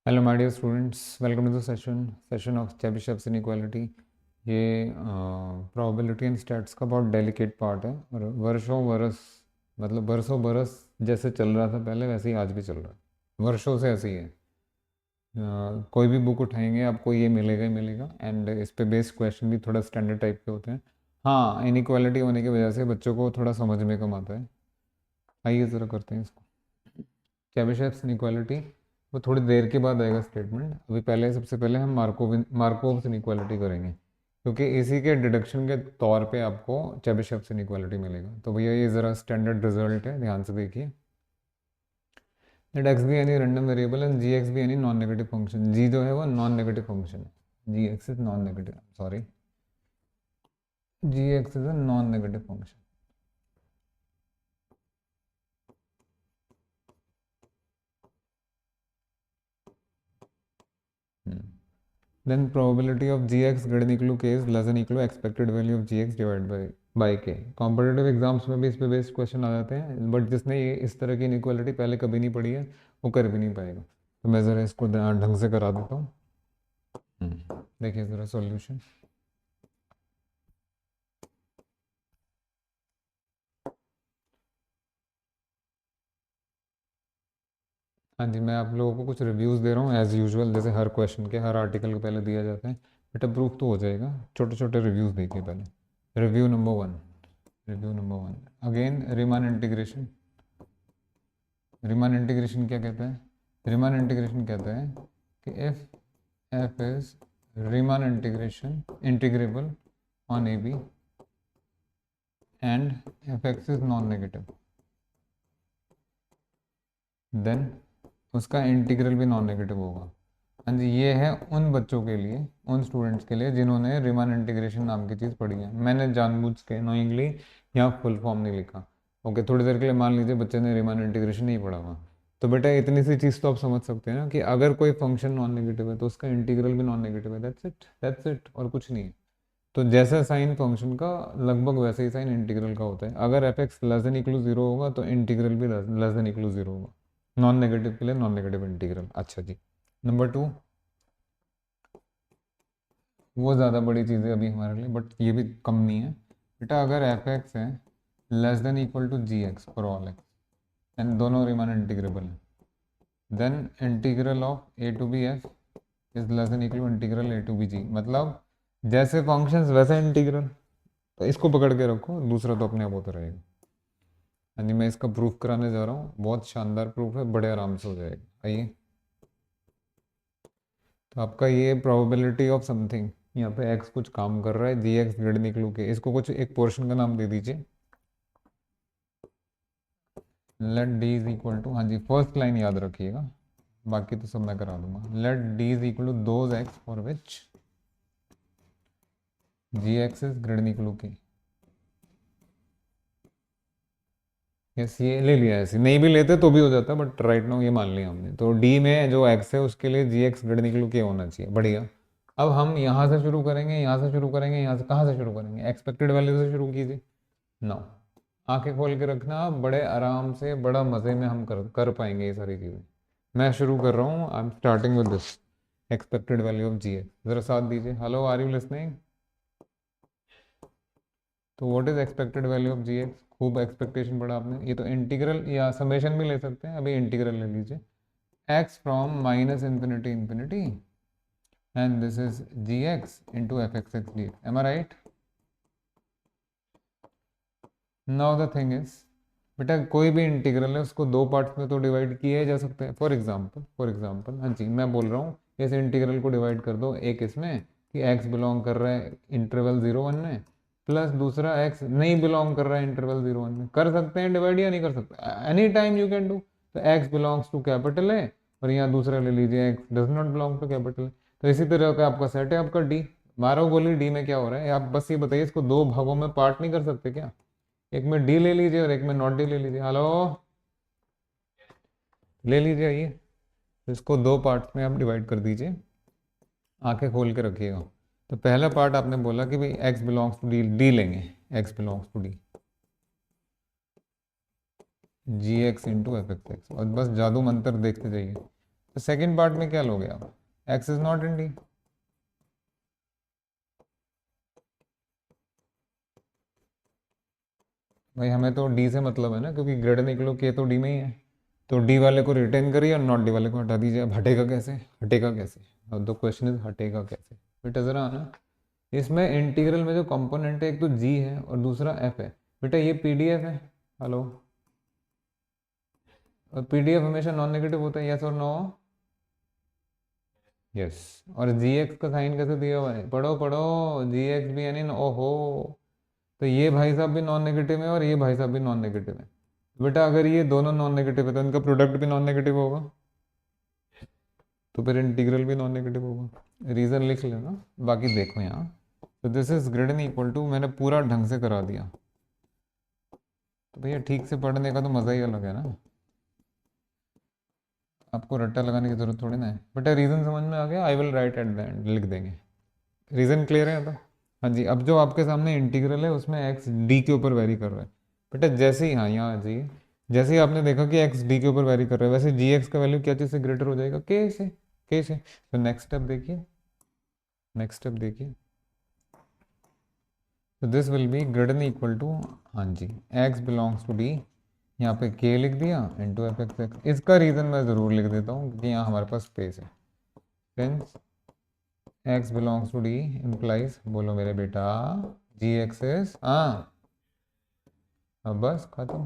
Hello my dear students, welcome to the session of Chebyshev's inequality. ये probability and stats का बहुत delicate part है और वर्षों बरस मतलब बरसों बरस जैसे चल रहा था पहले वैसे ही आज भी चल रहा है। वर्षों से ऐसे ही है। कोई भी बुक उठाएंगे आपको ये मिलेगा ही मिलेगा एंड इस पे बेस्ड क्वेश्चन भी थोड़ा स्टैंडर्ड टाइप के होते हैं। हाँ, इनइक्वालिटी होने की वजह से बच्चों को थोड़ा समझ में कम आता है। आइए ज़रा करते हैं इसको। चेबिशेव्स इनइक्वालिटी वो थोड़ी देर के बाद आएगा स्टेटमेंट। अभी पहले सबसे पहले हम मार्कोव्स इनइक्वालिटी करेंगे, क्योंकि इसी के डिडक्शन के तौर पे आपको चेबिशेव्स इनइक्वालिटी मिलेगा। तो भैया ये ज़रा स्टैंडर्ड रिजल्ट है, ध्यान से देखिए। Let X be any random variable and G X be any non negative function. G जो है वो नॉन नेगेटिव फंक्शन है, G x is non negative, sorry, G x is a non negative function. Then probability of gx greater than equal to k is less than equal to expected value of gx divided by k। Competitive exams में भी इस पे based question आ जाते हैं, but जिसने ये इस तरह की इनइक्वालिटी पहले कभी नहीं पढ़ी है वो कर भी नहीं पाएगा। तो मैं ज़रा इसको ढंग से करा देता हूँ। देखिए ज़रा सॉल्यूशन। हाँ जी, मैं आप लोगों को कुछ रिव्यूज़ दे रहा हूँ एज़ यूजुअल, जैसे हर क्वेश्चन के हर आर्टिकल के पहले दिया जाता है। बेटा प्रूफ तो हो जाएगा, छोटे छोटे रिव्यूज़ देखिए पहले। Review number one again Riemann integration. Riemann integration क्या कहता है? रीमान इंटीग्रेशन कहता है कि if f is Riemann integration integrable on a b and f x is non negative, then उसका इंटीग्रल भी नॉन नेगेटिव होगा। हाँ जी, ये है उन बच्चों के लिए, उन स्टूडेंट्स के लिए जिन्होंने रीमान इंटीग्रेशन नाम की चीज़ पढ़ी है। मैंने जानबूझ के नोइंगली यहाँ फुल फॉर्म नहीं लिखा। ओके, थोड़ी देर के लिए मान लीजिए बच्चे ने रीमान इंटीग्रेशन नहीं पढ़ा हुआ, तो बेटा इतनी सी चीज़ तो आप समझ सकते हैं ना कि अगर कोई फंक्शन नॉन नेगेटिव है तो उसका इंटीग्रल भी नॉन नेगेटिव है। दैट्स इट और कुछ नहीं है। तो जैसा साइन फंक्शन का लगभग वैसे ही साइन इंटीग्रल का होता है। अगर F x less than equal to zero होगा तो इंटीग्रल भी less than equal to zero होगा। नॉन नेगेटिव के लिए नॉन नेगेटिव इंटीग्रल। अच्छा जी, नंबर टू, वो ज़्यादा बड़ी चीज़ है अभी हमारे लिए, बट ये भी कम नहीं है। बेटा अगर एफ एक्स है less than equal to G X for all X and दोनों रीमान इंटीग्रेबल है, then integral of A to B F is less than equal to integral A to B G. मतलब जैसे functions वैसे integral. तो इसको पकड़ के रखो, दूसरा तो अपने आप होता रहेगा। यानी मैं इसका प्रूफ कराने जा रहा हूँ, बहुत शानदार प्रूफ है, बड़े आराम से हो जाएगा। आइए, तो आपका ये प्रोबेबिलिटी ऑफ समथिंग, यहाँ पे x कुछ काम कर रहा है, जी एक्स ग्रेड निकलू के, इसको कुछ एक पोर्शन का नाम दे दीजिए। Let D is equal to, हाँ जी फर्स्ट लाइन याद रखिएगा, बाकी तो सब मैं करा दूंगा। Let D is equal to those x for which g x is grade निकलू के। यस, ये ले लिया, ऐसे नहीं भी लेते तो भी हो जाता, बट राइट नाउ ये मान लिया हमने। तो डी में जो एक्स है उसके लिए जी एक्स ग्रेड निकलू के होना चाहिए। बढ़िया। अब हम यहाँ से शुरू करेंगे, यहाँ से शुरू करेंगे, यहाँ से कहाँ से शुरू करेंगे? एक्सपेक्टेड वैल्यू से शुरू कीजिए। नो, आंखें खोल के रखना, बड़े आराम से बड़ा मज़े में हम कर पाएंगे ये सारी चीज़ें। मैं शुरू कर रहा हूँ, I am starting with this expected value of ji X. ज़रा साथ दीजिए। Hello, are you listening? तो what is expected value of ji X? खूब एक्सपेक्टेशन पढ़ा आपने। ये तो इंटीग्रल या समेशन भी ले सकते हैं, अभी इंटीग्रल ले लीजिए। X from minus infinity infinity and this is g x into f x x d x. Am I right? Now the thing is, बेटा कोई भी इंटीग्रल है उसको दो पार्ट्स में तो डिवाइड किए जा सकते हैं। फॉर एग्जांपल हाँ जी, मैं बोल रहा हूँ इस इंटीग्रल को डिवाइड कर दो एक इसमें कि x बिलोंग कर रहा है इंटरवल 0 1 में, प्लस दूसरा x नहीं बिलोंग कर रहा है इंटरवल 0 1 में। कर सकते हैं डिवाइड या नहीं कर सकते? Any time you can do. तो x बिलोंग्स टू कैपिटल है और यहाँ दूसरा ले लीजिए x does not belong to capital है। तो इसी तरह का आपका सेट है आपका डी। मारो गोली डी में क्या हो रहा है आप बस ये बताइए। इसको दो भागों में पार्ट नहीं कर सकते क्या? एक में डी ले लीजिए और एक में नॉट डी ले लीजिए। हेलो, ले लीजिए। आइए, तो इसको दो पार्ट्स में आप डिवाइड कर दीजिए, आंखें खोल के रखिएगा। तो पहला पार्ट आपने बोला कि भाई x belongs to D, D लेंगे, x belongs to D g x into f x x, और बस जादू मंत्र देखते जाइए। तो सेकंड पार्ट में क्या लोगे आप, x is not in D. भाई हमें तो डी से मतलब है ना, क्योंकि ग्रेड निकलो के तो डी में ही है, तो डी वाले को रिटेन करिए और नॉट डी वाले को हटा दीजिए। अब हटेगा कैसे, हटेगा कैसे, अब द क्वेश्चन इज हटेगा कैसे। बेटा ज़रा आना, इसमें इंटीग्रल में जो कंपोनेंट है एक तो जी है और दूसरा एफ है। बेटा ये पीडीएफ है, हेलो, और पीडीएफ हमेशा नॉन नेगेटिव होता है, यस और नो। यस, और जी एक्स का साइन कैसे दिया हुआ है, पढ़ो पढ़ो, जी एक्स भी यानी ओहो, तो ये भाई साहब भी नॉन नेगेटिव है और ये भाई साहब भी नॉन नेगेटिव है। बेटा अगर ये दोनों नॉन नेगेटिव है तो इनका प्रोडक्ट भी नॉन नेगेटिव होगा, तो फिर इंटीग्रल भी नॉन नेगेटिव होगा। रीज़न लिख लेना, बाकी देखो यहाँ। तो this is greater than equal to, मैंने पूरा ढंग से करा दिया, तो भैया ठीक से पढ़ने का तो मज़ा ही अलग है ना, आपको रट्टा लगाने की जरूरत थोड़ी ना है। बेटा रीज़न समझ में आ गया, I will write at the end, लिख देंगे। रीज़न क्लियर है तो, हाँ जी। अब जो आपके सामने इंटीग्रल है उसमें एक्स डी के ऊपर वेरी कर रहा है। बेटा जैसे ही, हाँ यहाँ आ जाइए, जैसे ही आपने देखा कि एक्स डी के ऊपर वेरी कर रहा है, वैसे जी एक्स का वैल्यू क्या चीज़ से ग्रेटर हो जाएगा, के से, के से। तो नेक्स्ट स्टेप देखिए, नेक्स्ट स्टेप देखिए, तो this will be greater than equal to, हाँ जी, एक्स बिलोंग्स टू डी, यहाँ पे के लिख दिया इंटू एफ एक्स एक्स। इसका रीज़न मैं ज़रूर लिख देता हूँ क्योंकि यहाँ हमारे पास स्पेस है। Since x belongs to D implies, बोलो मेरे बेटा, जी एक्स इज, हाँ, अब बस खत्म,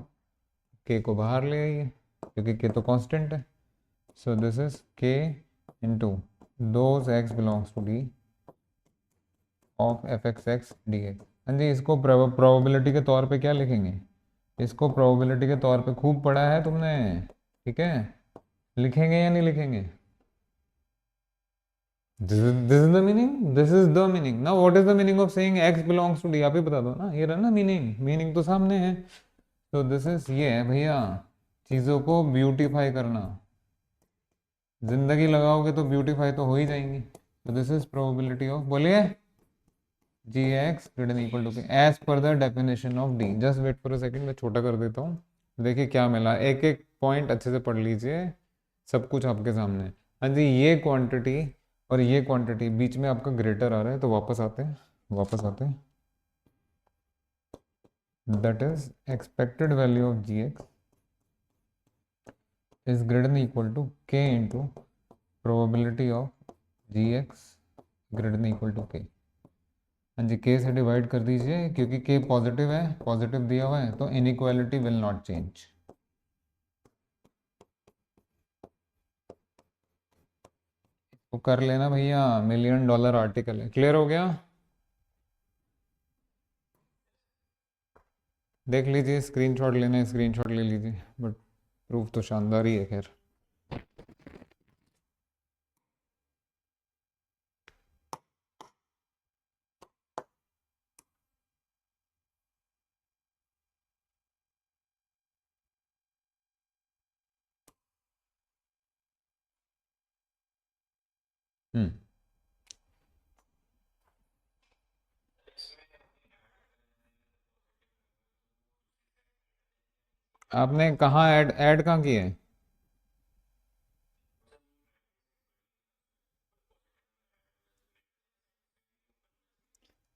के को बाहर ले आइए क्योंकि के तो कांस्टेंट है। So this is K into those x belongs to D of f x x d x. हाँ जी, इसको प्रोबेबिलिटी के तौर पे क्या लिखेंगे, इसको प्रोबेबिलिटी के तौर पे खूब पढ़ा है तुमने, ठीक है, लिखेंगे या नहीं लिखेंगे। This is the meaning, this is the meaning ना। What is the meaning of saying X belongs to D, आप ही बता दो ना, ये रहा ना मीनिंग, मीनिंग तो सामने है। तो दिस इज, ये है भैया चीज़ों को ब्यूटीफाई करना, जिंदगी लगाओगे तो ब्यूटीफाई तो हो ही जाएंगी। तो दिस इज प्रोबेबिलिटी ऑफ, बोलिए, g x greater than equal to k as पर the definition of d. Just wait for a second, मैं छोटा कर देता हूँ, देखिए क्या मिला, एक एक पॉइंट अच्छे से पढ़ लीजिए, सब कुछ आपके सामने है। हाँ जी, ये क्वांटिटी और ये क्वांटिटी बीच में आपका ग्रेटर आ रहा है, तो वापस आते हैं, वापस आते हैं। That is expected value of ji x is greater than equal to k into probability of ji x greater than equal to k. हाँ जी, के से डिवाइड कर दीजिए क्योंकि के पॉजिटिव है, पॉजिटिव दिया हुआ है, तो इनइक्वालिटी विल नॉट चेंज। तो कर लेना भैया, $1,000,000 आर्टिकल है, क्लियर हो गया। देख लीजिए, स्क्रीनशॉट लेना है स्क्रीनशॉट ले लीजिए, बट प्रूफ तो शानदार ही है खैर। हम्म, आपने कहाँ ऐड ऐड कहाँ किए है।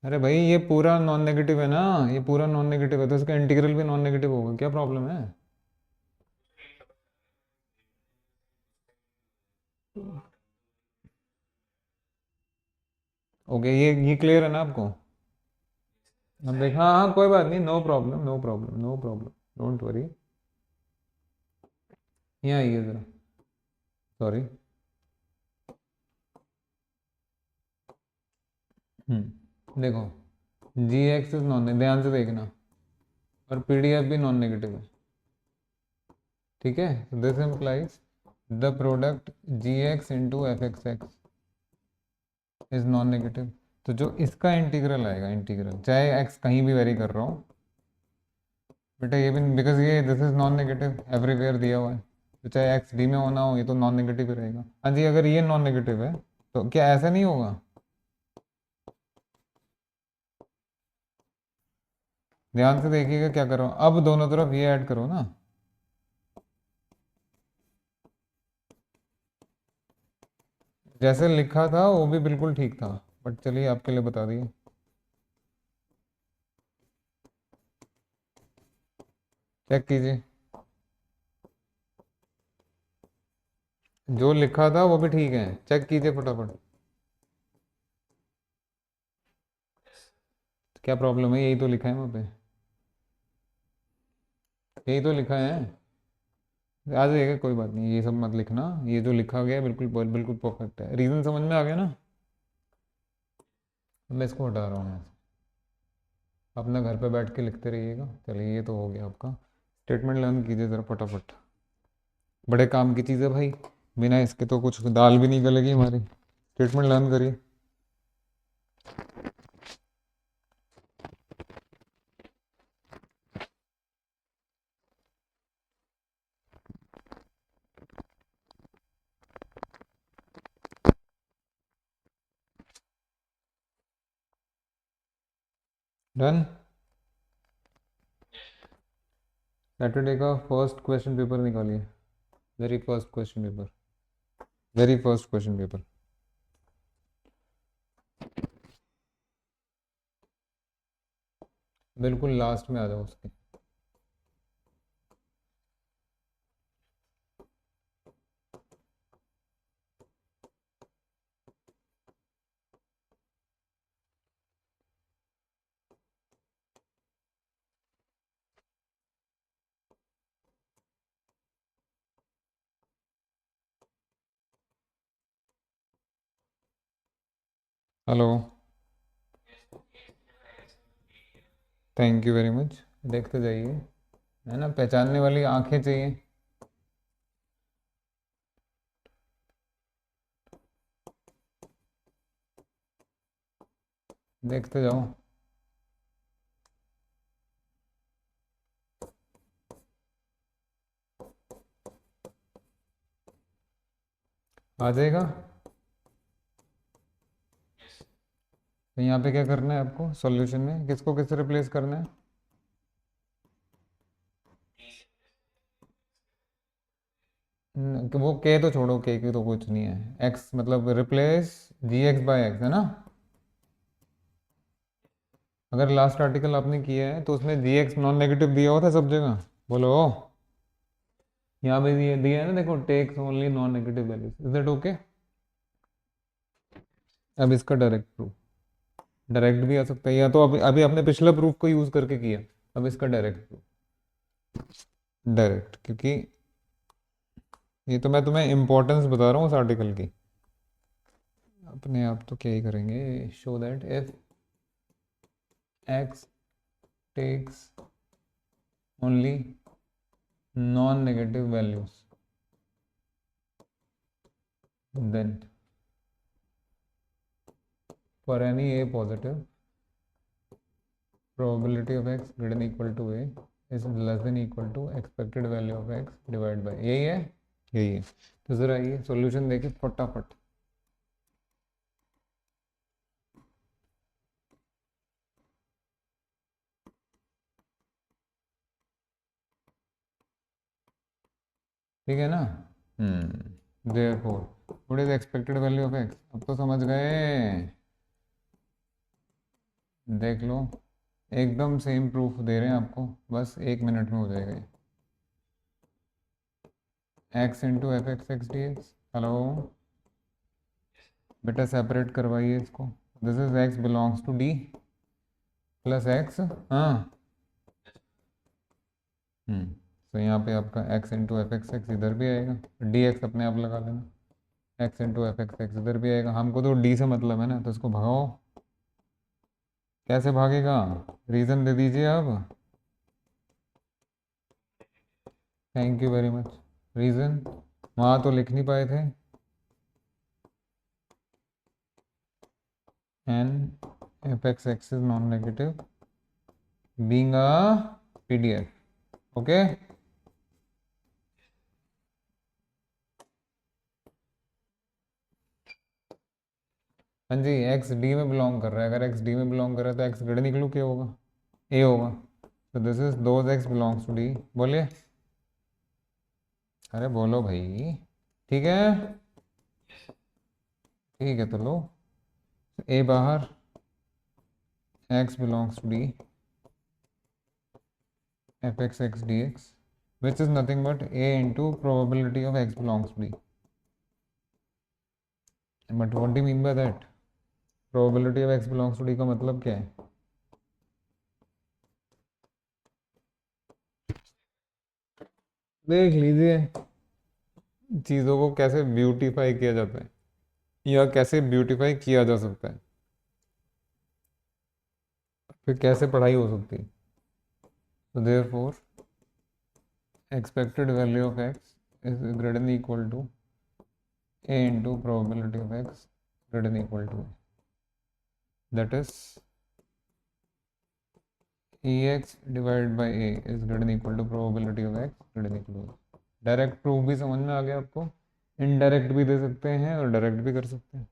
अरे भाई ये पूरा नॉन नेगेटिव है ना, ये पूरा नॉन नेगेटिव है, तो इसका इंटीग्रल भी नॉन नेगेटिव होगा, क्या प्रॉब्लम है। ओके, ये क्लियर है ना आपको। अब देख, हाँ हाँ कोई बात नहीं, no problem no problem no problem, don't worry. यहाँ आइए ज़रा, सॉरी। देखो, जी एक्स इज नॉन, ध्यान से देखना, और पी डी एफ भी नॉन नेगेटिव है, ठीक है। This implies the product g x into f x x is non negative. तो जो इसका इंटीग्रल आएगा, इंटीग्रल चाहे एक्स कहीं भी वेरी कर रहा हूँ बेटा, ये भी बिकॉज ये this is non negative everywhere दिया हुआ है, तो चाहे एक्स डी में होना हो, ये तो नॉन नेगेटिव ही रहेगा। हाँ जी, अगर ये नॉन नेगेटिव है तो क्या ऐसा नहीं होगा। ध्यान से देखिएगा क्या कर रहा हूँ, अब दोनों तरफ ये ऐड करो ना, जैसे लिखा था वो भी बिल्कुल ठीक था, बट चलिए आपके लिए बता दिए। चेक कीजिए, जो लिखा था वो भी ठीक है, चेक कीजिए फटाफट। क्या प्रॉब्लम है, यही तो लिखा है वहाँ पे, यही तो लिखा है। आ जाएगा, कोई बात नहीं, ये सब मत लिखना, ये जो लिखा गया है बिल्कुल बिल्कुल परफेक्ट है। रीज़न समझ में आ गया ना? मैं इसको हटा रहा हूँ यहाँ से, अपना घर पे बैठ के लिखते रहिएगा। चलिए ये तो हो गया आपका। स्टेटमेंट लर्न कीजिए ज़रा फटाफट, बड़े काम की चीज़ है भाई, बिना इसके तो कुछ दाल भी नहीं गलेगी हमारी। स्टेटमेंट लर्न करिए। डन। सैटरडे का फर्स्ट क्वेश्चन पेपर निकालिए, very first question paper, very first question paper. बिल्कुल लास्ट में आ जाओ उसके। Hello, thank you very much. देखते जाइए, है ना, पहचानने वाली आंखें चाहिए। देखते जाओ। आ जाएगा। तो यहाँ पे क्या करना है आपको, सॉल्यूशन में किसको किससे रिप्लेस करना है? वो के तो छोड़ो, के की तो कुछ नहीं है, एक्स मतलब replace g x by x, है ना? अगर लास्ट आर्टिकल आपने किया है तो उसमें जी एक्स नॉन नेगेटिव दिया हुआ था सब जगह, बोलो। यहाँ पे दिया दिया है ना, देखो, takes only non negative values, is that okay? अब इसका डायरेक्ट प्रूफ, डायरेक्ट भी आ सकता है, या तो अभी अभी आपने पिछला प्रूफ को यूज करके किया, अब इसका डायरेक्ट प्रूफ। डायरेक्ट, क्योंकि ये तो मैं तुम्हें इंपॉर्टेंस बता रहा हूँ उस आर्टिकल की। अपने आप तो क्या ही करेंगे, show that if x takes only non negative values then for any a positive probability of x greater than equal to a is less than equal to expected value of x divided by, यही है, यही है। तो जरा ये solution देखिए फटाफट। ठीक है ना? Therefore what is expected value of x, अब तो समझ गए। देख लो, एकदम सेम प्रूफ दे रहे हैं आपको, बस 1 मिनट में हो जाएगा ये। X into f x x d x. Hello बेटा, सेपरेट करवाइए इसको। This is x belongs to D plus x. हाँ। तो यहाँ पे आपका x into f x x इधर भी आएगा, डी एक्स अपने आप लगा लेना, x into f x x इधर भी आएगा। हमको तो d से मतलब है ना, तो इसको भगाओ। कैसे भागेगा, रीज़न दे दीजिए आप। Thank you very much. Reason वहाँ तो लिख नहीं पाए थे। And f x x is non negative being a PDF, okay. हाँ जी, एक्स डी में बिलोंग कर रहा है, अगर एक्स डी में बिलोंग कर रहा है तो एक्स ग्रेटर निकलू क्या होगा, ए होगा। तो this is those x belongs to D, बोलिए। अरे बोलो भाई, ठीक है। ठीक है, तो लो ए बाहर, x belongs to d, f(x) dx, which is nothing but a into probability of x belongs to d. But what do you mean by that? Probability of x belongs to d का मतलब क्या है? देख लीजिए चीज़ों को कैसे beautify किया जाता है या कैसे ब्यूटीफाई किया जा सकता है, फिर कैसे पढ़ाई हो सकती है। तो therefore expected value of x is greater than equal to a into probability of x greater than equal to a. That is ex divided by a is greater than equal to probability of x greater than equal to a. Direct proof भी समझ में आ गया आपको, indirect भी दे सकते हैं और direct भी कर सकते हैं।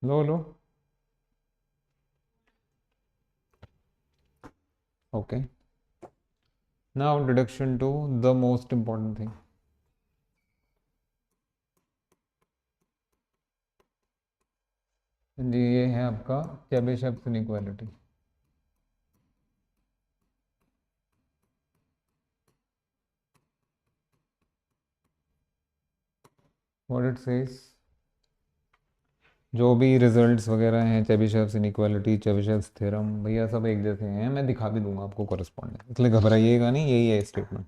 लो लो okay, now deduction to the most important thing. जी ये है आपका Chebyshev inequality. What it says, जो भी रिजल्ट्स वगैरह हैं चेबीशेव इनइक्वालिटी, चेबीशेव थ्योरम, भैया सब एक जैसे हैं, मैं दिखा भी दूंगा आपको कॉरेस्पॉन्डेंस, इसलिए घबराइएगा नहीं, यही है statement.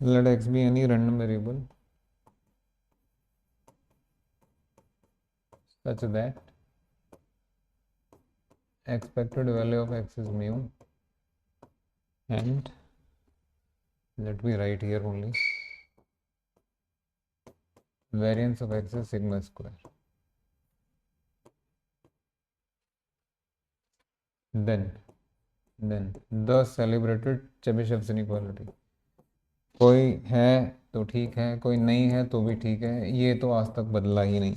let x be any random variable such that expected value of x is mu, and let me write here only variance of x is sigma square. Then the celebrated Chebyshev inequality, कोई है तो ठीक है, कोई नहीं है तो भी ठीक है, ये तो आज तक बदला ही नहीं।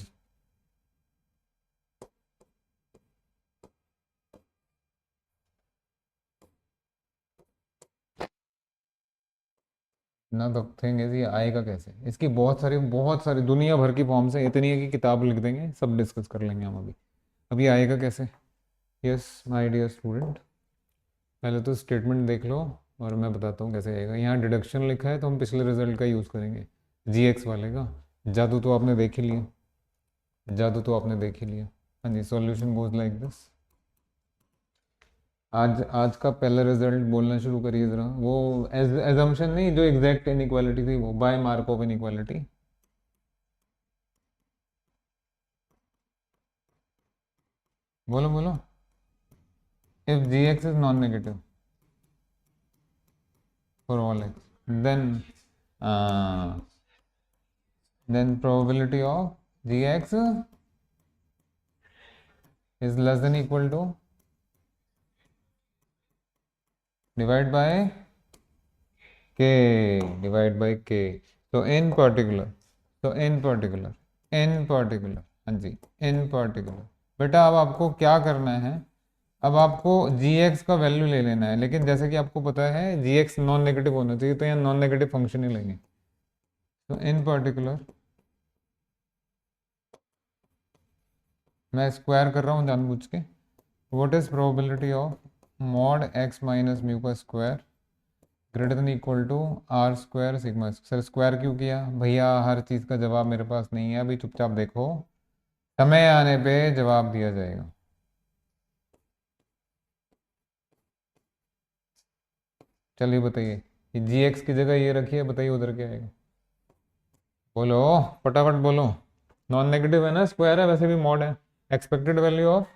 ना तो थिंग इज ये आएगा कैसे, इसकी बहुत सारी दुनिया भर की फॉर्म्स है, इतनी है कि किताब लिख देंगे, सब डिस्कस कर लेंगे हम अभी। अभी आएगा कैसे? यस माय डियर स्टूडेंट, पहले तो स्टेटमेंट देख लो और मैं बताता हूँ कैसे आएगा। यहाँ डिडक्शन लिखा है तो हम पिछले रिजल्ट का यूज़ करेंगे, जी एक्स वाले का। जादू तो आपने देख ही लिया, जादू तो आपने देख ही लिया। हाँ जी, सॉल्यूशन गोज लाइक दिस। आज आज का पहला रिजल्ट बोलना शुरू करिए ज़रा, वो एजम्पशन नहीं, जो एग्जैक्ट इनइक्वालिटी थी वो बाय मार्कोव इनइक्वालिटी। बोलो बोलो, if g x is non negative for all x, then then probability of gx is less than equal to divide by k, divide by k. so in particular हाँ जी in particular, बेटा अब आपको क्या करना है, अब आपको gx का वैल्यू ले लेना है, लेकिन जैसे कि आपको पता है gx नॉन नेगेटिव होना चाहिए, तो यहाँ नॉन नेगेटिव फंक्शन ही लेंगे। तो इन पर्टिकुलर मैं स्क्वायर कर रहा हूँ जानबूझ के, what is probability of mod x minus mu का square greater than equal to r square sigma. Sir square क्यों किया भैया, हर चीज़ का जवाब मेरे पास नहीं है, अभी चुपचाप देखो, समय आने पे जवाब दिया जाएगा। चलिए बताइए, जी एक्स की जगह ये रखिए, बताइए उधर क्या आएगा, बोलो फटाफट बोलो। नॉन नेगेटिव है ना, स्क्वायर है, वैसे भी मॉड है, एक्सपेक्टेड वैल्यू ऑफ,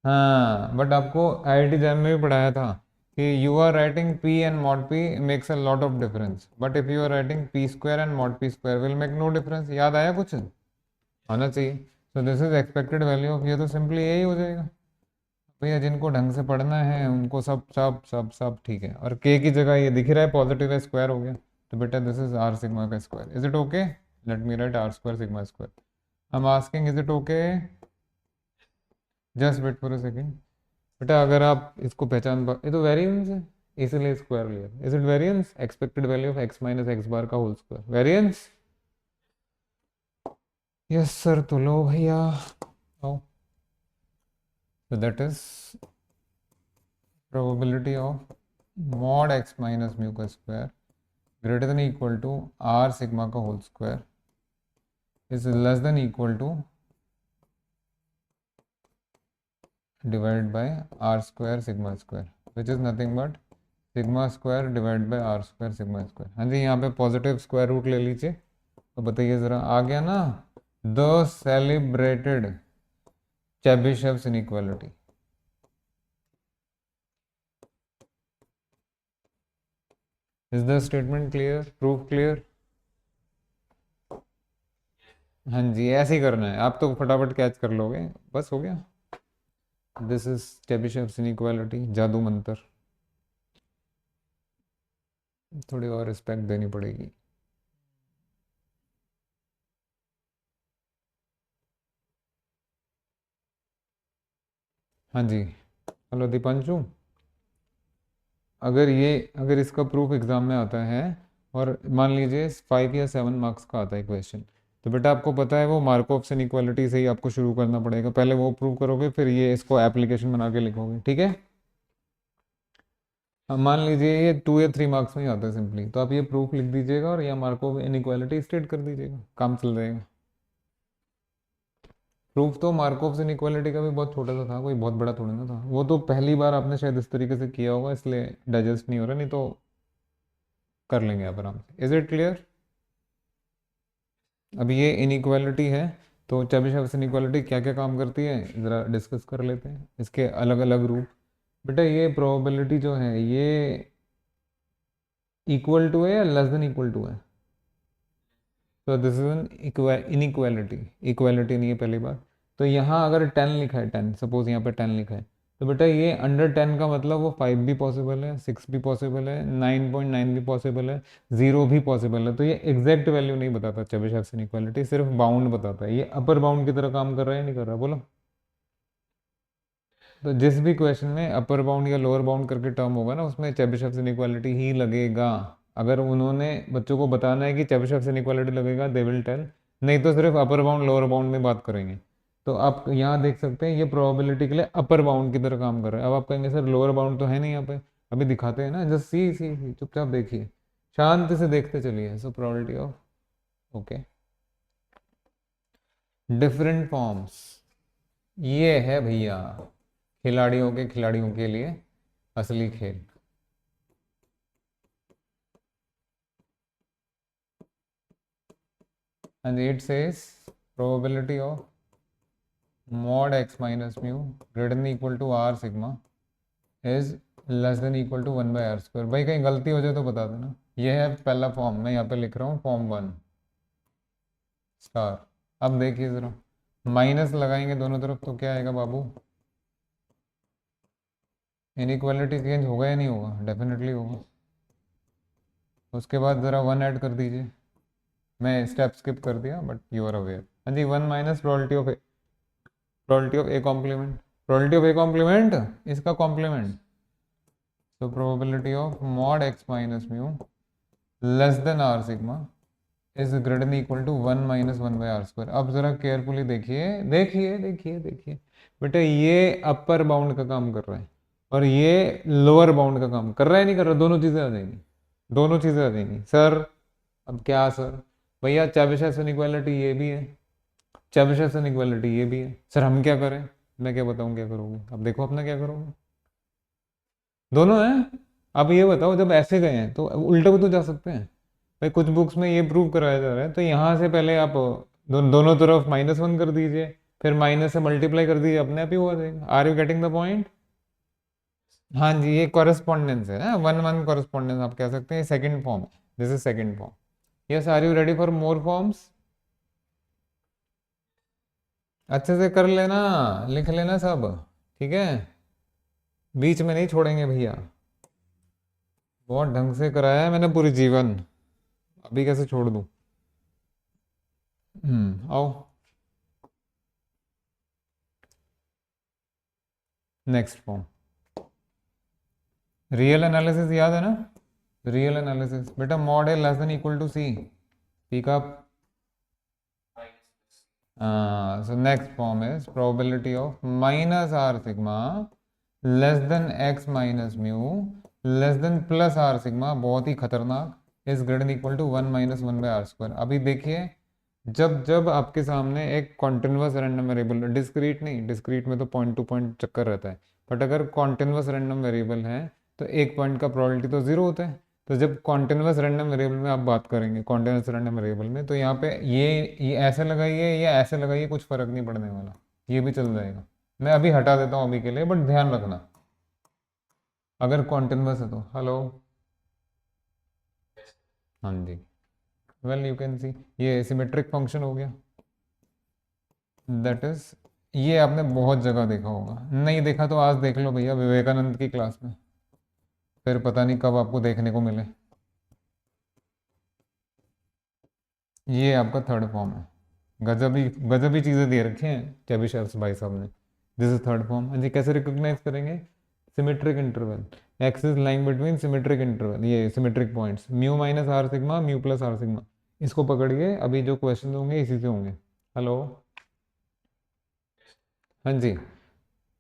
हाँ बट आपको आईआईटी जैम में भी पढ़ाया था कि you are writing p and mod p makes a lot of difference, but if you are writing p square and mod p square will make no difference. याद आया कुछ? आना चाहिए। So this is expected value of, ये तो simply यही हो जाएगा भैया, जिनको ढंग से पढ़ना है उनको सब सब सब सब ठीक है। और के की जगह ये दिख रहा है पॉजिटिव है, स्क्वायर हो गया, तो बेटा दिस इज आर सिग्मा का square. Is it okay? Let me write r square sigma square. I am asking is it okay? Just wait for a second बेटा, अगर आप इसको पहचान पा, ये तो वेरिएंस है इसलिए स्क्वायर लिया। Is it variance? Expected value of x minus x bar का whole square, variance. Yes sir, तो लो भैया आओ। So that is probability of mod x minus mu का square greater than equal to r sigma का whole square is less than equal to divided by r square sigma square which is nothing but sigma square divided by r square sigma square। हाँ जी, यहाँ पे positive square root ले लीजिए। तो बताइए ज़रा, आ गया ना the celebrated Chebyshev's inequality. Is the statement clear? Proof clear? हाँ जी, ऐसे ही करना है, आप तो फटाफट कैच कर लोगे, बस हो गया। दिस इज चेबिशेव्स इनइक्वालिटी, जादू मंतर। थोड़ी और रिस्पेक्ट देनी पड़ेगी। हाँ जी, हेलो दीपांशु। अगर इसका प्रूफ एग्जाम में आता है और मान लीजिए 5 या 7 मार्क्स का आता है क्वेश्चन, तो बेटा आपको पता है वो मार्कऑफ इनइक्वालिटी से ही आपको शुरू करना पड़ेगा। पहले वो प्रूव करोगे, फिर ये इसको एप्लीकेशन बना के लिखोगे, ठीक है? अब मान लीजिए ये 2 या 3 मार्क्स में ही आता है सिंपली, तो आप ये प्रूफ लिख दीजिएगा और या मार्कऑफ इनइक्वालिटी स्टेट कर दीजिएगा, काम चल जाएगा। प्रूफ तो मार्कऑफ इनइक्वालिटी का भी बहुत छोटा सा था, कोई बहुत बड़ा थोड़ा ना था। वो तो पहली बार आपने शायद इस तरीके से किया होगा, इसलिए डाइजेस्ट नहीं हो रहा, नहीं तो कर लेंगे आप आराम से। Is it clear? अब ये इनइक्वालिटी है, तो चेबिशेव इनइक्वालिटी क्या क्या काम करती है ज़रा डिस्कस कर लेते हैं, इसके अलग अलग रूप। बेटा ये प्रोबेबिलिटी जो है ये इक्वल टू है या लेस देन इक्वल टू है? तो this is an inequality, equality नहीं है पहली बात। तो यहाँ अगर 10 लिखा है, 10 सपोज यहाँ पे 10 लिखा है, तो बेटा ये अंडर 10 का मतलब वो 5 भी पॉसिबल है, 6 भी पॉसिबल है, 9.9 भी पॉसिबल है, 0 भी पॉसिबल है। तो ये एग्जैक्ट वैल्यू नहीं बताता चेबिशेव इनइक्वालिटी, सिर्फ बाउंड बताता है। ये अपर बाउंड की तरह काम कर रहा है नहीं कर रहा, बोलो? तो जिस भी क्वेश्चन में अपर बाउंड या लोअर बाउंड करके टर्म होगा ना, उसमें चेबिशेव इनइक्वालिटी ही लगेगा। अगर उन्होंने बच्चों को बताना है कि चेबिशेव इनइक्वालिटी लगेगा, दे विल टेल, नहीं तो सिर्फ अपर बाउंड लोअर बाउंड में बात करेंगे। तो आप यहाँ देख सकते हैं ये प्रोबेबिलिटी के लिए अपर बाउंड की तरह काम कर रहा है। अब आप कहेंगे सर लोअर बाउंड तो है नहीं यहाँ पे, अभी दिखाते हैं ना, जस्ट सी चुपचाप देखिए, शांति से देखते चलिए। So probability of, okay, different forms, ये है भैया खिलाड़ियों के लिए असली खेल। and it says probability of mod x minus mu greater than equal to r sigma is less than equal to 1 by r square। भाई कहीं गलती हो जाए तो बता देना। ये है पहला फॉर्म, मैं यहाँ पे लिख रहा हूँ फॉर्म 1 स्टार। अब देखिए ज़रा, माइनस लगाएंगे दोनों तरफ तो क्या आएगा बाबू? इनइक्वालिटी चेंज होगा या नहीं होगा? डेफिनेटली होगा। उसके बाद ज़रा 1 ऐड कर दीजिए। मैं स्टेप स्किप कर दिया बट यू आर अवेयर। हाँ जी, 1 minus probability of A complement, probability of A complement, इसका कॉम्प्लीमेंट। तो probability of mod x minus mu less than r sigma is greater than equal to 1 minus 1 by r square. अब जरा carefully देखिए देखिए देखिए देखिए, बेटा ये अपर बाउंड का काम कर रहा है और ये लोअर बाउंड का काम कर रहा है, नहीं कर रहा? दोनों चीजें आ जाएंगी, दोनों चीजें आ जाएंगी सर। अब क्या सर? भैया चेबिशेव इनइक्वालिटी ये भी है, चेबिशेव इनइक्वालिटी ये भी है। सर हम क्या करें? मैं क्या बताऊं क्या करोगे? अब देखो अपना क्या करोगे। दोनों हैं। अब ये बताओ, जब ऐसे गए हैं तो उल्टे भी तो जा सकते हैं। भाई कुछ बुक्स में ये प्रूव कराया जा रहा है, तो यहाँ से पहले आप दोनों तरफ -1 कर दीजिए, फिर माइनस से मल्टीप्लाई कर दीजिए, अपने आप ही हुआ जाएगा। Are you getting the point? हाँ जी, ये कॉरेस्पॉन्डेंस है, 1-1 कॉरेस्पॉन्डेंस आप कह सकते हैं। Second form, this is second form. Yes, are you ready for more forms? अच्छे से कर लेना, लिख लेना सब, ठीक है? बीच में नहीं छोड़ेंगे भैया। बहुत ढंग से कराया है मैंने पूरी जीवन, अभी कैसे छोड़ दूं? आओ। नेक्स्ट फॉर्म, रियल एनालिसिस याद है ना, रियल एनालिसिस बेटा, mod a less than equal to c, pick up, so next form is probability of minus r sigma less than x minus mu less than plus r sigma, बहुत ही खतरनाक, is greater than equal to 1 minus 1 by r square। अभी देखिए, जब जब आपके सामने एक continuous random variable, discrete नहीं, डिस्क्रीट में तो पॉइंट टू पॉइंट चक्कर रहता है, बट अगर कॉन्टिन्यूस रैंडम वेरिएबल है तो एक पॉइंट का प्रोबेबिलिटी तो जीरो होता है। तो जब कॉन्टिन्यूस रैंडम वेरिएबल में आप बात करेंगे, कॉन्टिन्यूस रैंडम वेरिएबल में, तो यहाँ पे ये ऐसे लगाइए या ऐसे लगाइए, कुछ फर्क नहीं पड़ने वाला, ये भी चल जाएगा। मैं अभी हटा देता हूँ अभी के लिए, बट ध्यान रखना अगर कॉन्टिन्यूस है तो। हेलो, हाँ जी, वेल यू कैन सी, ये सिमेट्रिक फंक्शन हो गया, दैट इज, ये आपने बहुत जगह देखा होगा, नहीं देखा तो आज देख लो भैया विवेकानंद की क्लास में, फिर पता नहीं कब आपको देखने को मिले। ये आपका थर्ड फॉर्म है, गजबी गजबी चीज़ें दे रखे हैं चेबिशेव भाई साहब ने। This is third form. हाँ जी, कैसे रिकॉग्नाइज करेंगे, symmetric interval, x is lying between symmetric interval, ये symmetric points, mu minus r sigma, mu plus r sigma, इसको पकड़िए, अभी जो क्वेश्चन होंगे इसी से होंगे। हेलो, हाँ जी,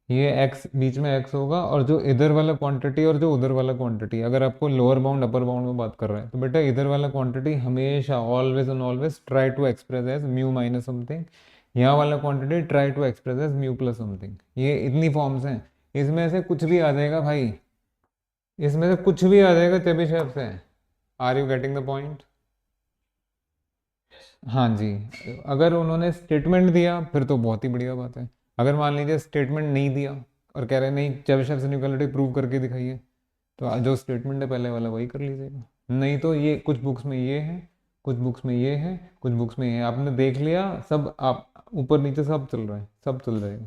ये x बीच में x होगा, और जो इधर वाला क्वांटिटी और जो उधर वाला क्वांटिटी, अगर आपको लोअर बाउंड अपर बाउंड में बात कर रहे हैं तो बेटा इधर वाला क्वांटिटी हमेशा always and always try to express as mu minus something, यहाँ वाला quantity try to express as mu plus something. ये इतनी फॉर्म्स हैं, इसमें से कुछ भी आ जाएगा भाई, इसमें से कुछ भी आ जाएगा चेबिशेव से। Are you getting the point? हाँ जी, अगर उन्होंने स्टेटमेंट दिया फिर तो बहुत ही बढ़िया बात है, अगर मान लीजिए स्टेटमेंट नहीं दिया और कह रहे हैं नहीं चेबिशेव इनइक्वालिटी प्रूव करके दिखाइए, तो जो स्टेटमेंट है पहले वाला वही कर लीजिएगा, नहीं तो ये कुछ बुक्स में ये है, कुछ बुक्स में ये है, कुछ बुक्स में ये है, आपने देख लिया सब, आप ऊपर नीचे सब चल रहा है, सब चल जाएगा,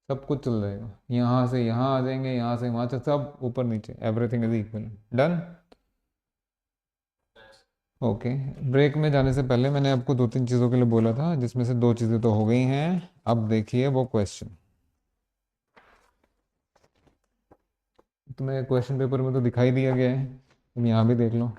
सब कुछ चल जाएगा, यहाँ से यहाँ आ जाएंगे, यहाँ से वहाँ से, सब ऊपर नीचे, everything is equal. Done, okay. Break में जाने से पहले मैंने आपको दो तीन चीज़ों के लिए बोला था, जिसमें से दो चीज़ें तो हो गई हैं, अब देखिए वो क्वेश्चन, तुम्हें क्वेश्चन पेपर में तो दिखाई दिया गया है, तुम यहाँ भी देख लो।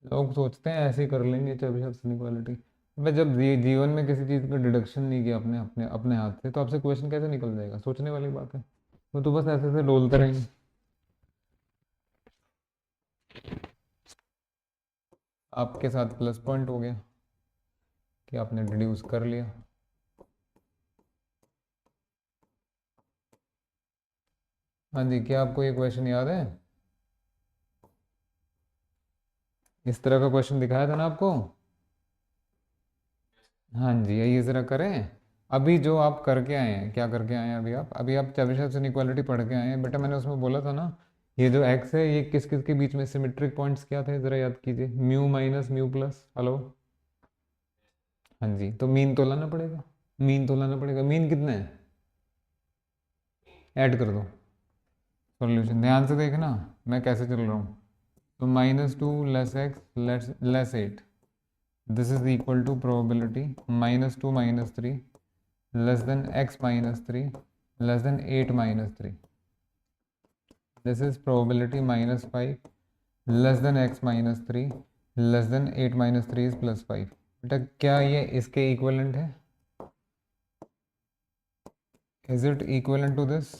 लोग सोचते हैं ऐसे ही कर लेंगे चेबिशेव इनइक्वालिटी, मैं जब जीवन में किसी चीज़ का डिडक्शन नहीं किया अपने अपने अपने हाथ से, तो आपसे क्वेश्चन कैसे निकल जाएगा, सोचने वाली बात है, वो तो बस ऐसे ऐसे डोलते रहेंगे। आपके साथ प्लस पॉइंट हो गया कि आपने डिड्यूस कर लिया। हाँ जी, क्या आपको ये क्वेश्चन याद है, इस तरह का क्वेश्चन दिखाया था ना आपको? हाँ जी, ये ज़रा करें, अभी जो आप करके आए हैं, क्या करके आए हैं अभी आप चेबिशेव इनइक्वालिटी पढ़ के आए हैं बेटा, मैंने उसमें बोला था ना, ये जो एक्स है ये किस किस के बीच में सिमेट्रिक पॉइंट्स क्या थे, ज़रा याद कीजिए, mu minus mu plus. Hello, हाँ जी, तो मीन तो लाना पड़ेगा, मीन तो लाना पड़ेगा, मीन कितने हैं, ऐड कर दो, सॉल्यूशन ध्यान से देखना मैं कैसे चल रहा हूँ। तो -2 less x less 8, this is equal to probability -2 -3 less than x -3 less than 8 -3, this is probability -5 less than x -3 less than 8 -3 is +5। बेटा क्या ये इसके इक्विवेलेंट है, is it equivalent to this?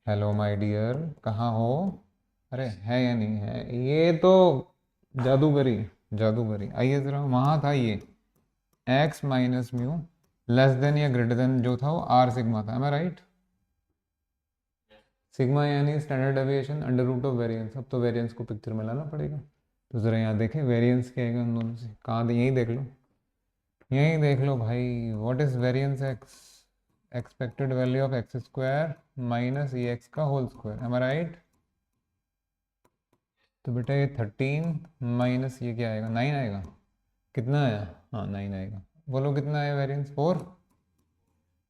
Hello my dear, कहाँ हो, अरे है या नहीं है, ये तो जादूगरी, जादूगरी, आइए ज़रा, वहाँ था ये x minus mu less than या ग्रेटर देन जो था वो आर सिग्मा था, एम आई राइट? सिग्मा यानी standard deviation under root of variance, अब तो वेरिएंस को पिक्चर में लाना पड़ेगा, तो ज़रा यहाँ देखें वेरिएंस क्या आएगा उन दोनों से, कहाँ यहीं देख लो, यही देख लो भाई, what is variance x, expected value of x square minus E x का whole square, M I right? तो बेटा ये 13 माइनस ये क्या आएगा, 9 आएगा। कितना आया? हाँ 9 आएगा। बोलो कितना है वेरिएंस, 4।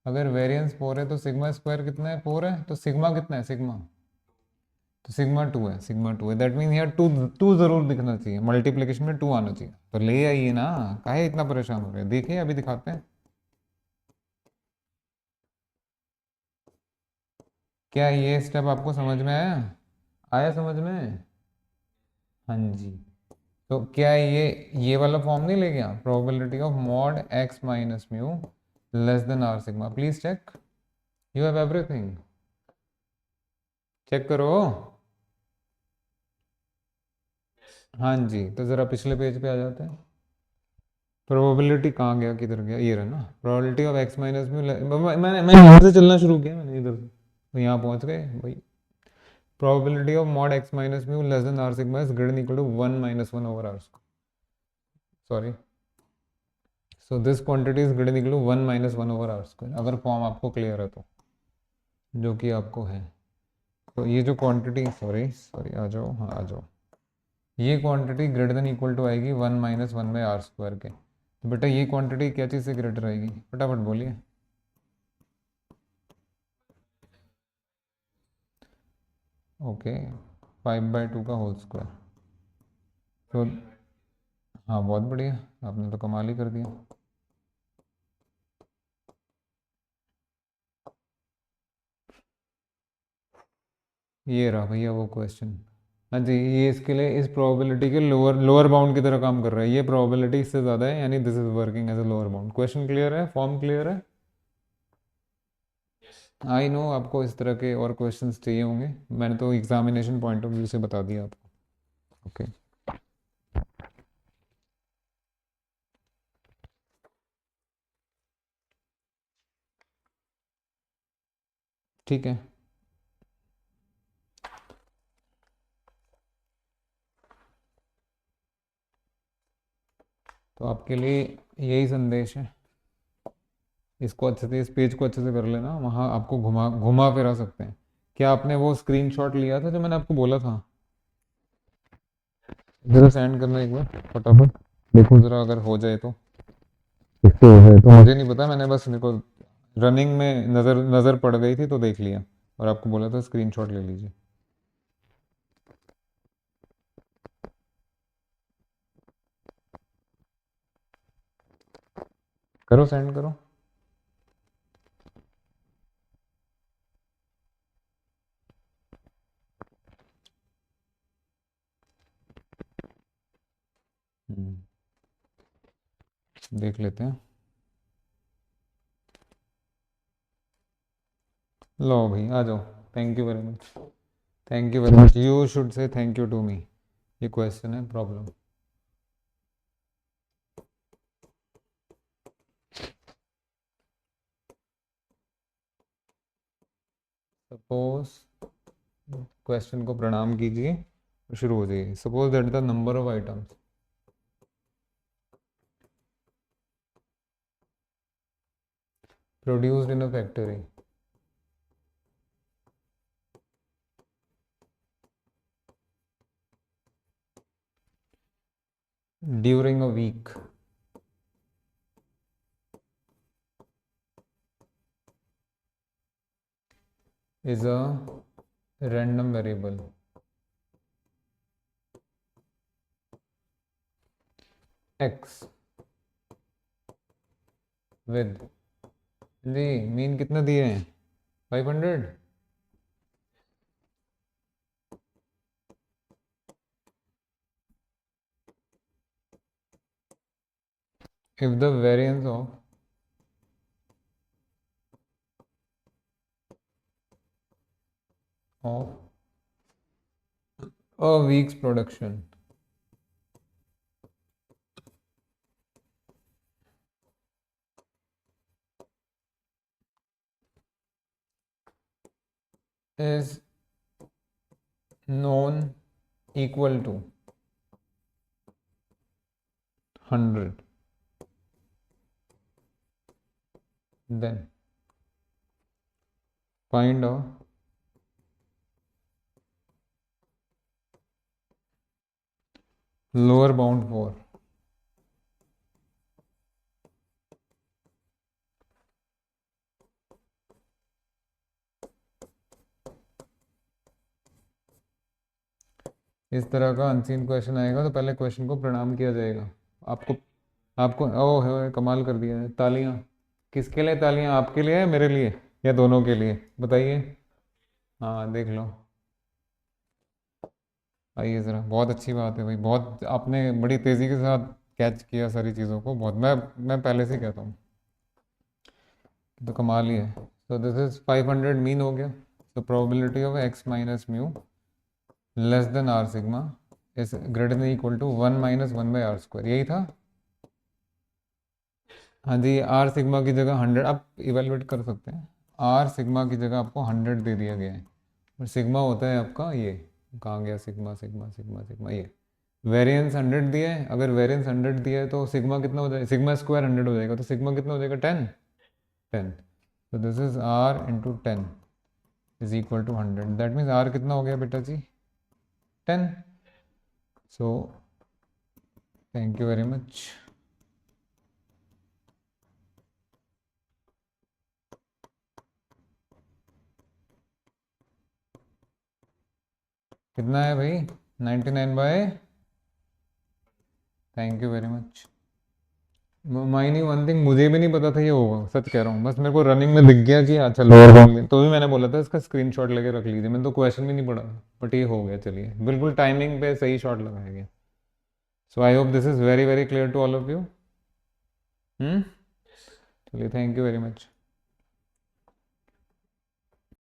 अगर वेरिएंस 4 है तो सिग्मा स्क्वायर कितना है, 4 है, तो सिग्मा कितना है, सिग्मा, तो सिग्मा 2 है, सिग्मा 2 है, दैट मीन यार 2, 2 जरूर दिखना चाहिए, मल्टीप्लिकेशन में 2 आना चाहिए, तो ले आइए ना, काहे इतना परेशान हो रहे हैं, देखिए अभी दिखाते हैं। क्या ये स्टेप आपको समझ में आया? आया समझ में? हाँ जी। तो क्या ये वाला फॉर्म नहीं ले गया, probability of mod x minus mu less than r sigma, please check, you have everything, check करो। हाँ जी, तो ज़रा पिछले पेज पे आ जाते हैं। प्रोबेबिलिटी कहाँ गया, किधर गया, ये रहा ना, probability of x minus mu, मैं यहाँ से चलना शुरू किया मैंने इधर से, तो यहाँ पहुँच गए भाई। Probability of mod x minus mu less than r sigma is greater equal to 1 minus 1 over r, sorry, so this quantity is greater equal to 1 minus 1 over r square, अगर फॉर्म आपको क्लियर है तो, जो कि आपको है। तो ये जो क्वांटिटी, सॉरी सॉरी, आ जाओ, हाँ आ जाओ, ये quantity greater than equal to आएगी 1 माइनस 1 बाई आर स्क्वायर के, तो बेटा ये क्वांटिटी क्या चीज़ से ग्रेटर आएगी, फटाफट बोलिए। ओके, 5/2 का होल स्क्वायर, तो हाँ बहुत बढ़िया, आपने तो कमाल ही कर दिया। ये रहा भैया वो क्वेश्चन। हाँ जी, ये इसके लिए इस प्रोबेबिलिटी के लोअर लोअर बाउंड की तरह काम कर रहा है, ये प्रोबेबिलिटी इससे ज़्यादा है, यानी this is working as a lower bound. Question clear है, फॉर्म क्लियर है? आई नो आपको इस तरह के और क्वेश्चंस चाहिए होंगे, मैंने तो एग्जामिनेशन पॉइंट ऑफ व्यू से बता दिया आपको। ओके ठीक है, तो आपके लिए यही संदेश है, इसको अच्छे से, इस पेज को अच्छे से कर लेना, वहाँ आपको घुमा घुमा फिरा सकते हैं। क्या आपने वो स्क्रीनशॉट लिया था जो मैंने आपको बोला था? जरा सेंड करना एक बार फटाफट, देखो जरा अगर हो जाए तो, इससे हो जाए तो मुझे नहीं पता, मैंने बस, मेरे को रनिंग में नज़र नज़र पड़ गई थी तो देख लिया, और आपको बोला था स्क्रीनशॉट ले लीजिए। करो सेंड करो। देख लेते हैं, लो भाई आ जाओ, thank you very much, thank you very much, you should say thank you to me, ये क्वेश्चन है प्रॉब्लम। सपोज, क्वेश्चन को प्रणाम कीजिए और शुरू हो जाइए। Suppose that the number of items produced in a factory during a week is a random variable x with, जी मीन कितना दिए हैं, 500। if the variance of a week's production is known equal to 100, then find lower bound for इस तरह का unseen question आएगा तो पहले क्वेश्चन को प्रणाम किया जाएगा। आपको आपको ओह है कमाल कर दिया है। तालियां किसके लिए? तालियां आपके लिए है मेरे लिए या दोनों के लिए? बताइए। हाँ देख लो। आइए ज़रा, बहुत अच्छी बात है भाई, बहुत आपने बड़ी तेज़ी के साथ कैच किया सारी चीज़ों को। बहुत मैं पहले से कहता हूँ तो कमाल ही है। तो दिस इज 500 मीन हो गया। तो probability of x minus mu less than r sigma is greater than equal to 1 - 1/r², यही था। हाँ जी, आर सिग्मा की जगह 100 आप इवेलुएट कर सकते हैं। आर सिग्मा की जगह आपको 100 दे दिया गया है और सिग्मा होता है आपका ये, कहाँ गया सिग्मा सिग्मा सिग्मा सिग्मा, ये वेरिएंस 100 दिया है। अगर वेरिएंस 100 दिया है तो सिग्मा कितना हो जाएगा? सिग्मा स्क्वायर 100 हो जाएगा, तो सिग्मा कितना हो जाएगा? 10 10। तो this is r into 10 is equal to 100। That means r कितना हो गया बेटा जी? 10। So thank you very much. कितना है भाई? 99/। Thank you very much. Mainly one thing, मुझे भी नहीं पता था ये होगा, सच कह रहा हूँ। बस मेरे को रनिंग में दिख गया कि अच्छा लोअर बाउंड, तो भी मैंने बोला था इसका स्क्रीनशॉट लेके रख लीजिए, मैंने तो क्वेश्चन भी नहीं पढ़ा। बट ये हो गया, चलिए बिल्कुल टाइमिंग पे सही शॉट लगाया गया। So I hope this is very very clear to all of you. चलिए थैंक यू वेरी मच।